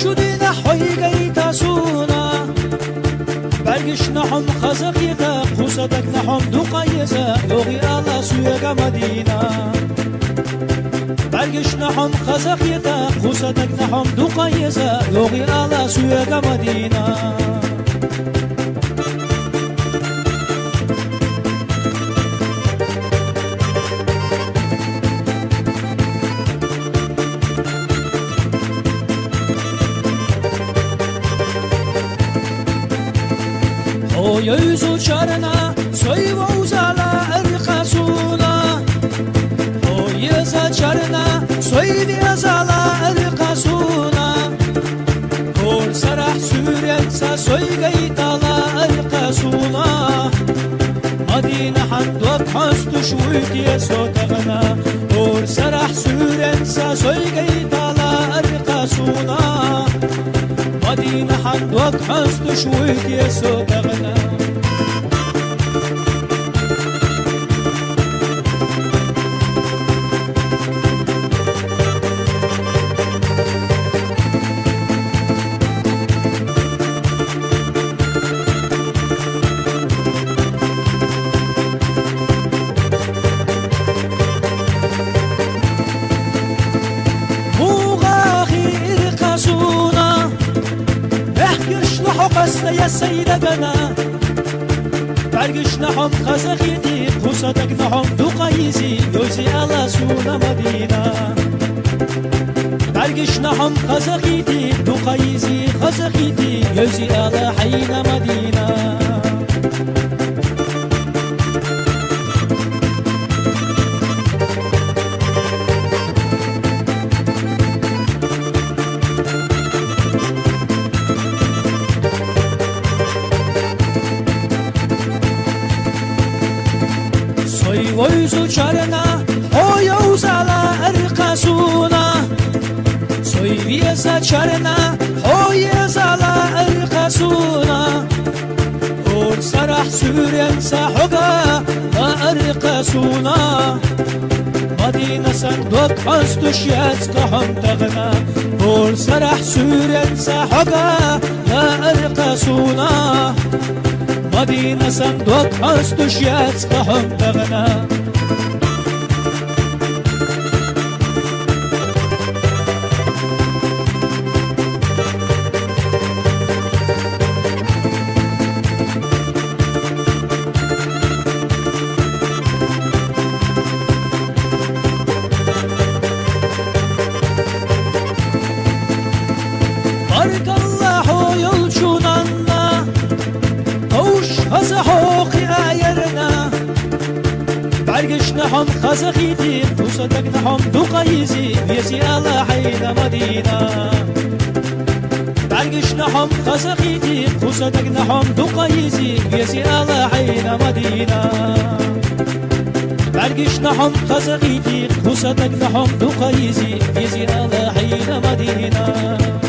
شدی نحوی گی تاسونا برگش نحم خزقی تا قصدک نحم دو قیزه لغی الله سویگ مدینه برگش نحم خزقی تا قصدک نحم دو قیزه لغی الله سویگ مدینه يوزو شرنا سوي ووزالا القاسونا يزا شرنا سوي وزالا القاسونا كل سرح سوريا سوي قيتالا القاسونا مدينة حدوك حست شويتي صوتغنا كل سرح سوريا سوي قيتالا القاسونا مدينة حدوك حست شويتي صوتغنا يا سيدة بنا برگش نحم خزقيتي قصدك نحم دو قيزي يوزي على سونا مدينة برگش نحم خزقيتي دو قيزي خزقيتي يوزي على حين مدينة ويزو شرنا هو يوزالا القاسونا سوي بيزا شرنا هو يزالا القاسونا كل سرح سوريا سحقا القاسونا مدينة صندوق حستش يتقحم تغنى كل سرح سوريا سحقا القاسونا مدينة صندوق حستش يتقحم تغنى بارك الله يلشوننا توش حقوقي آيرنا برگش نحم خزقيتي قصدك نحم دو قيزي ويسي الله حين مدينة برگش نحم خزقيتي قصدك نحم دو قيزي ويسي الله حين مدينة برگش نحم خزقيتي قصدك نحم دو قيزي ويسي الله حين مدينة